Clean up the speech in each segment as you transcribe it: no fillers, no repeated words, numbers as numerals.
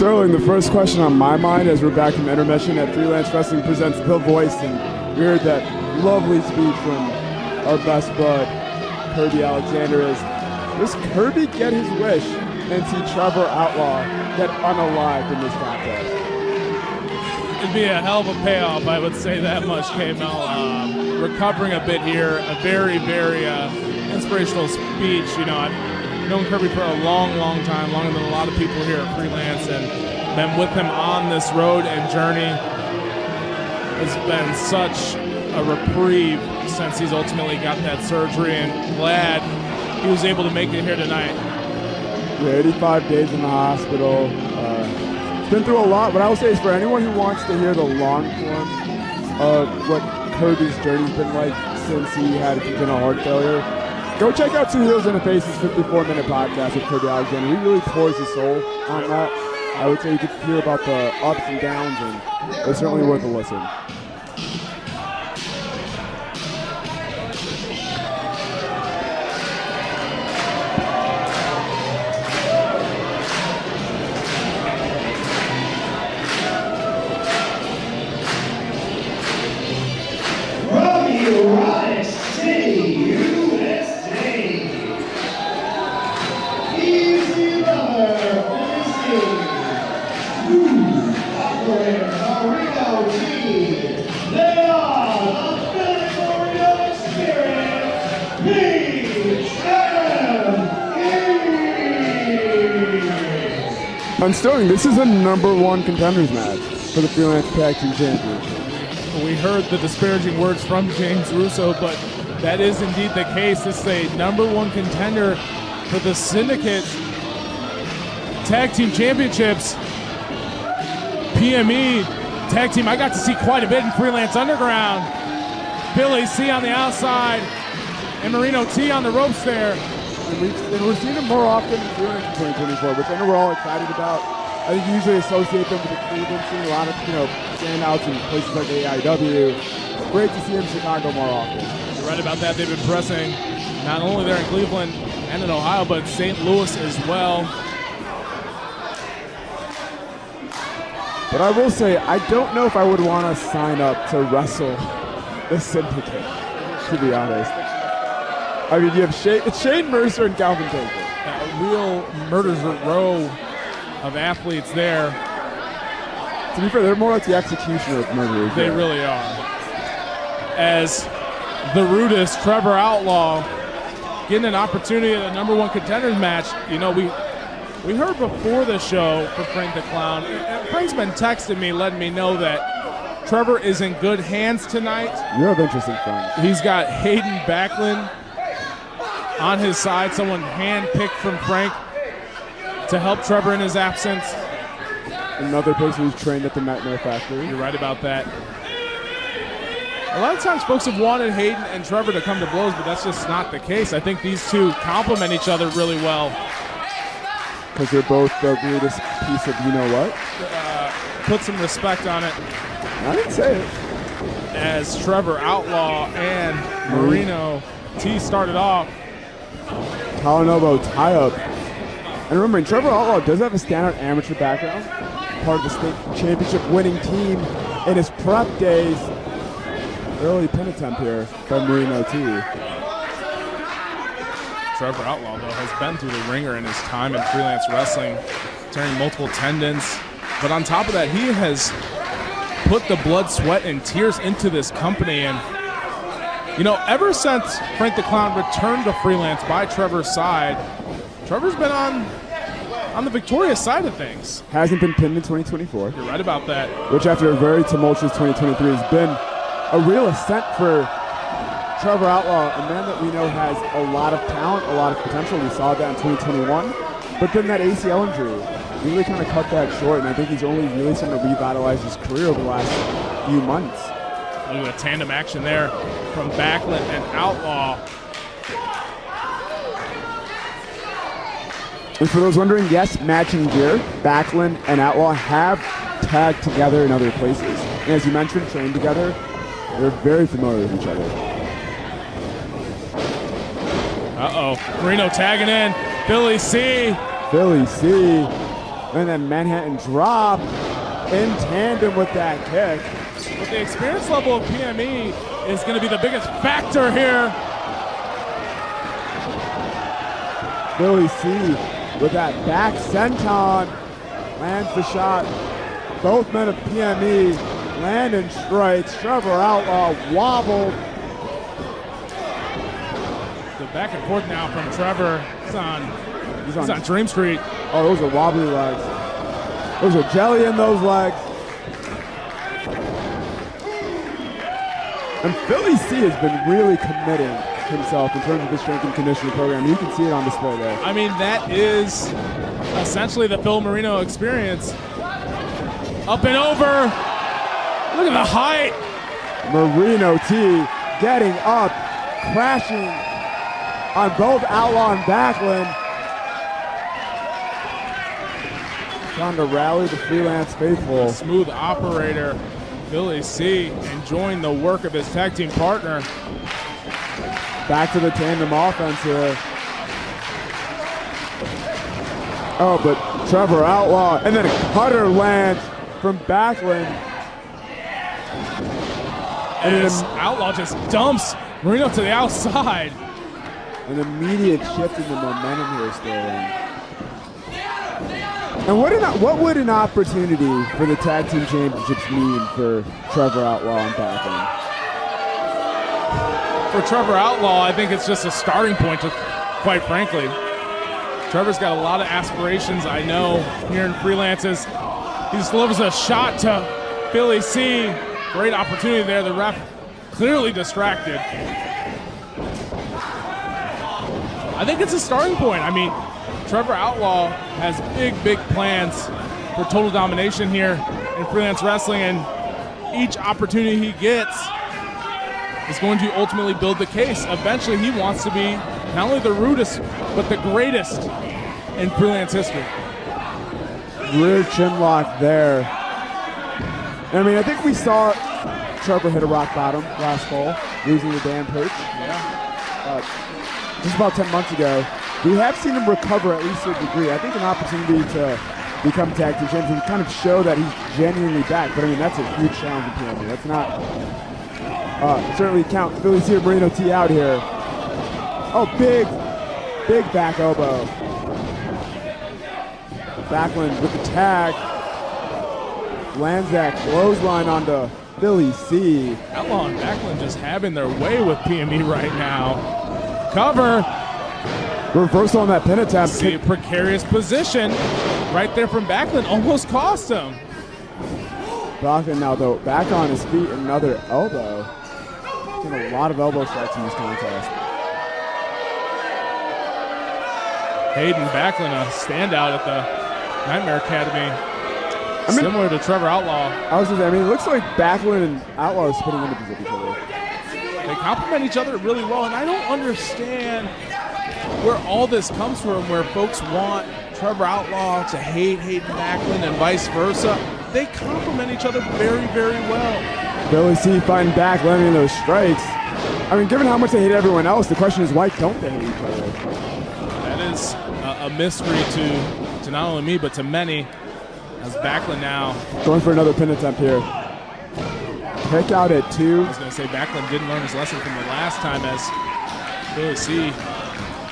Sterling, the first question on my mind as we're back from intermission at Freelance Wrestling presents The Voice, and we heard that lovely speech from our best bud, Kirby Alexander. Does Kirby get his wish and see Trevor Outlaw get unalived in this contest? It'd be a hell of a payoff, I would say that much, KML. Recovering a bit here, a very, very inspirational speech. You know, I've known Kirby for a long, long time, longer than a lot of people here at Freelance, and been with him on this road and journey. It's been such a reprieve since he's ultimately got that surgery, and glad he was able to make it here tonight. Yeah, 85 days in the hospital. Been through a lot. What I will say is, for anyone who wants to hear the long form of what Kirby's journey's been like since he had congenital heart failure, go check out Two Heels and a Face's 54-minute podcast with Kirby Alexander. He really pours his soul on that. I would say you could hear about the ups and downs, and it's certainly worth a listen. And Sterling, this is a #1 contenders match for the Freelance Tag Team Championship. We heard the disparaging words from James Russo, but that is indeed the case. This is a #1 contender for the Syndicate Tag Team Championships. PME Tag Team, I got to see quite a bit in Freelance Underground. Billy C on the outside, and Marino T on the ropes there. And we're seeing them more often in Freelance in 2024, which I know we're all excited about. I think you usually associate them with the Cleveland scene, a lot of standouts in places like AIW. It's great to see them in Chicago more often. You're right about that. They've been pressing not only there in Cleveland and in Ohio, but St. Louis as well. But I will say, I don't know if I would want to sign up to wrestle the Syndicate, to be honest. I mean, you have Shane Mercer and Calvin Taker. A real murder's row of athletes there. To be fair, they're more like the executioner of murderers. They really are. As the rudest Trevor Outlaw getting an opportunity at a #1 contenders match. You know, we heard before the show for Frank the Clown, and Frank's been texting me, letting me know that Trevor is in good hands tonight. You have interesting friends. He's got Hayden Backlund on his side, someone hand-picked from Frank to help Trevor in his absence. Another person who's trained at the Nightmare Factory. You're right about that. A lot of times folks have wanted Hayden and Trevor to come to blows, but that's just not the case. I think these two complement each other really well. Because they're both the weirdest piece of you-know-what? Put some respect on it. I didn't say it. As Trevor Outlaw and Marino T started off. Collar elbow tie-up. And remember, Trevor Outlaw does have a standout amateur background. Part of the state championship winning team in his prep days. Early pin attempt here by Marino T. Trevor Outlaw, though, has been through the ringer in his time in freelance wrestling, tearing multiple tendons. But on top of that, he has put the blood, sweat, and tears into this company. And, you know, ever since Frank the Clown returned to freelance by Trevor's side, Trevor's been on the victorious side of things. Hasn't been pinned in 2024. You're right about that. Which, after a very tumultuous 2023, has been a real ascent for Trevor Outlaw, a man that we know has a lot of talent, a lot of potential. We saw that in 2021. But then that ACL injury really kind of cut that short, and I think he's only really starting to revitalize his career over the last few months. Look at the tandem action there from Backlund and Outlaw. And for those wondering, yes, matching gear. Backlund and Outlaw have tagged together in other places. And as you mentioned, trained together. They're very familiar with each other. Uh-oh. Marino tagging in. Billy C. Billy C. And then Manhattan drop in tandem with that kick. But the experience level of PME is going to be the biggest factor here. Billy C with that back senton lands the shot. Both men of PME land in strikes. Trevor Outlaw wobbled. The back and forth now from Trevor. He's on Dream Street. Oh, those are wobbly legs. Those are jelly in those legs. And Philly C has been really committing himself in terms of his strength and conditioning program. You can see it on display there. I mean, that is essentially the Phil Marino experience. Up and over. Look at the height. Marino T getting up, crashing on both Outlaw and Backlund. Trying to rally the Freelance faithful. Smooth operator, Billy C, enjoying the work of his tag team partner. Back to the tandem offense here. Oh, but Trevor Outlaw, and then a cutter lands from Backlund. And Outlaw just dumps Marino to the outside. An immediate shift in the momentum here, Sterling. And what would an opportunity for the tag team championships mean for Trevor Outlaw and Backlund? For Trevor Outlaw, I think it's just a starting point, quite frankly. Trevor's got a lot of aspirations, I know, here in Freelances. He just delivers a shot to Billy C. Great opportunity there. The ref clearly distracted. I think it's a starting point. I mean, Trevor Outlaw has big plans for total domination here in Freelance Wrestling, and each opportunity he gets is going to ultimately build the case. Eventually, he wants to be not only the rudest, but the greatest in Freelance history. Rear chin lock there. I mean, I think we saw Trevor hit a rock bottom last fall, losing the damn perch. Yeah. Just about 10 months ago. We have seen him recover at least to a degree. I think an opportunity to become tag team champion and kind of show that he's genuinely back. But I mean, that's a huge challenge in PME. That's not certainly count Philly C or Marino T out here. Oh, big back elbow. Backlund with the tag. Lands that clothesline onto Philly C. Outlaw and Backlund just having their way with PME right now. Cover. Reversal on that pin attempt. See a precarious position right there from Backlund. Almost cost him. Backlund now, though, back on his feet. Another elbow. Getting a lot of elbow strikes in this contest. Hayden Backlund, a standout at the Nightmare Academy. Similar to Trevor Outlaw. I was just, I mean, it looks like Backlund and Outlaw are spitting images of each other. They complement each other really well, and I don't understand where all this comes from, where folks want Trevor Outlaw to hate Hayden Backlund and vice versa. They complement each other very well. Billy C fighting back, landing those strikes. I mean, given how much they hate everyone else, the question is, why don't they hate each other? That is a mystery to not only me, but to many. As Backlund now going for another pin attempt here. Kick out at 2. I was going to say Backlund didn't learn his lesson from the last time, as Billy C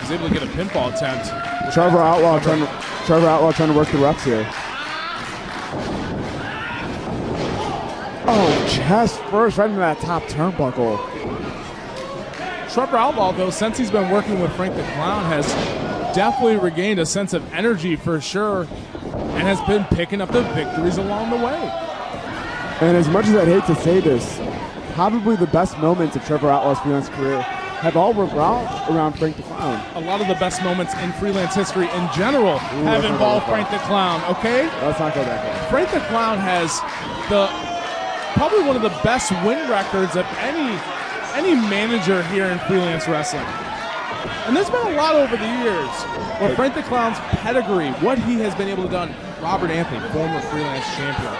was able to get a pinfall attempt. Trevor Outlaw trying to work the reps here. Oh, chest first, right into that top turnbuckle. Trevor Outlaw, though, since he's been working with Frank the Clown, has definitely regained a sense of energy for sure, and has been picking up the victories along the way. And as much as I'd hate to say this, probably the best moments of Trevor Outlaw's freelance career have all revolved around Frank the Clown. A lot of the best moments in freelance history in general have involved Frank the Clown, okay? Let's not go that far. Frank the Clown has probably one of the best win records of any manager here in freelance wrestling. And there's been a lot over the years where Frank the Clown's pedigree, what he has been able to do. Robert Anthony, former freelance champion.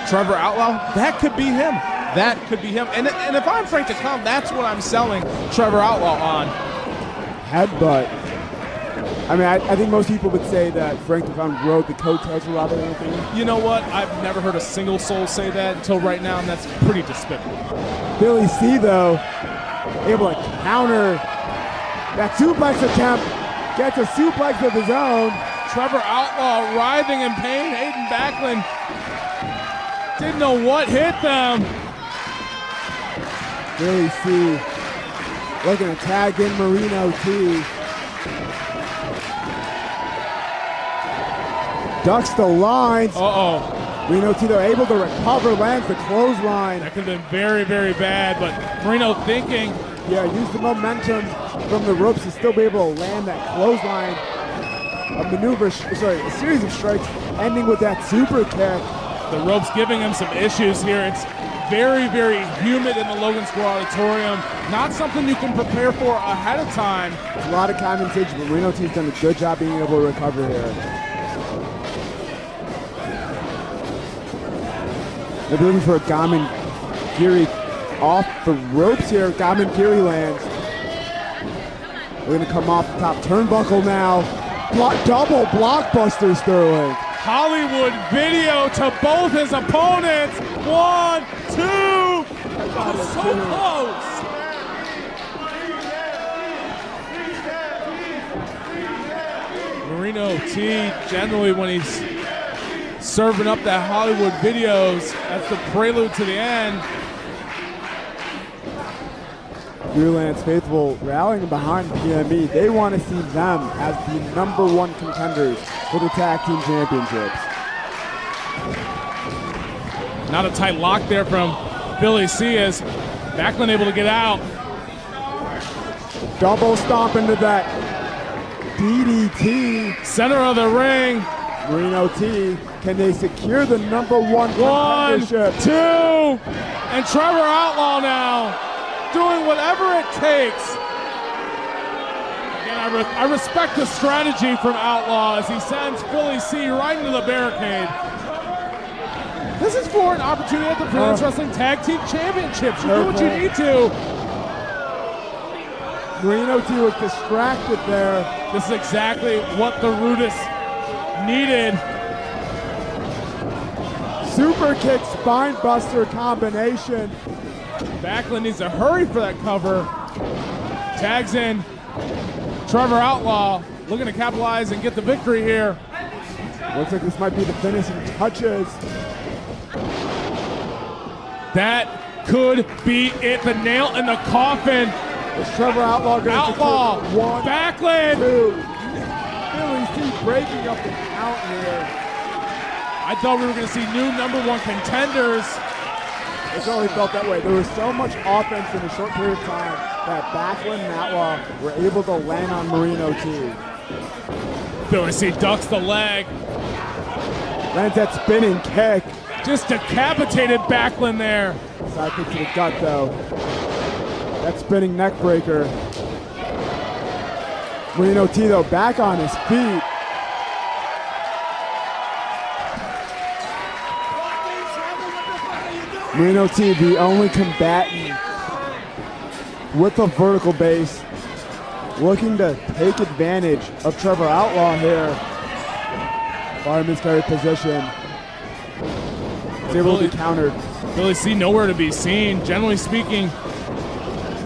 Trevor Outlaw, that could be him. That could be him. And if I'm Frank the Clown, that's what I'm selling Trevor Outlaw on. Headbutt. I mean, I think most people would say that Frank DeVon rode the coattails of Robert Anthony. You know what? I've never heard a single soul say that until right now, and that's pretty despicable. Billy C, though, able to counter that suplex attempt, gets a suplex of his own. Trevor Outlaw writhing in pain. Hayden Backlund didn't know what hit them. Billy C looking to tag in Marino T. Ducks the lines. Marino T, they're able to recover, lands the clothesline. That could have been very, very bad, but Marino thinking. Yeah, use the momentum from the ropes to still be able to land that clothesline. A series of strikes ending with that super kick. The ropes giving him some issues here. It's very, very humid in the Logan Square Auditorium. Not something you can prepare for ahead of time. It's a lot of condensation, but Marino T's done a good job being able to recover here. They're looking for a Gamin Giri off the ropes here. Gamin Giri lands. They're going to come off the top turnbuckle now. Double blockbuster, Sterling. Hollywood video to both his opponents. 1, 2. So close. Marino T, generally when he's serving up that Hollywood videos, that's the prelude to the end. Freelance faithful rallying behind PME. They want to see them as the #1 contenders for the tag team championships. Not a tight lock there from Billy C as Backlund able to get out. Double stomp into that DDT. Center of the ring. Marino T, can they secure the #1 1, contendership? 2, and Trevor Outlaw now doing whatever it takes. Again, I respect the strategy from Outlaw as he sends Billy C right into the barricade. This is for an opportunity at the Freelance Wrestling Tag Team Championships. You do what you need to. Marino T was distracted there. This is exactly what the Rudis needed. Super kick, spine buster combination. Backlund needs to hurry for that cover. Tags in Trevor Outlaw, looking to capitalize and get the victory here. Looks like this might be the finishing touches. That could be it, the nail in the coffin. Is Trevor Outlaw going to Outlaw, secure 1, Backlund. 2. Billy C breaking up the count here. I thought we were going to see new #1 contenders. It certainly felt that way. There was so much offense in a short period of time that Backlund and Outlaw were able to land on Marino T. Billy C ducks the leg. Lands that spinning kick. Just decapitated Backlund there. Side kick to the gut, though. That spinning neck breaker. Marino T, though, back on his feet. Marino T, the only combatant with a vertical base, looking to take advantage of Trevor Outlaw here. Fireman's carry position. He's able to be countered. Billy C nowhere to be seen. Generally speaking,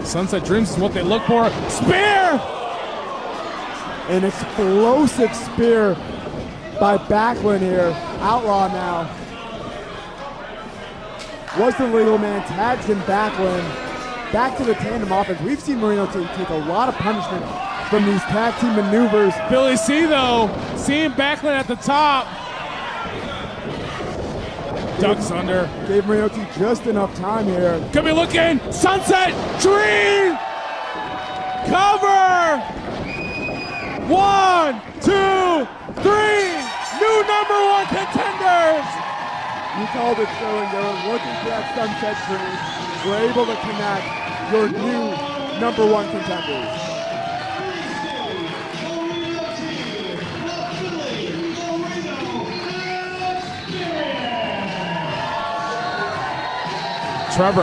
Sunset Dreams is what they look for. Spear! An explosive spear by Backlund here. Outlaw now. Was the legal man, tags in Backlund. Back to the tandem offense. We've seen Marino take a lot of punishment from these tag team maneuvers. Billy C, though, seeing Backlund at the top. Ducks under. Gave Marino T just enough time here. Could be looking. Sunset Dream! Cover! 1, 2, 3. New #1 contenders! You called it, Sterling. They were looking for that Sunset Dream. We're able to connect your new #1 contenders. Trevor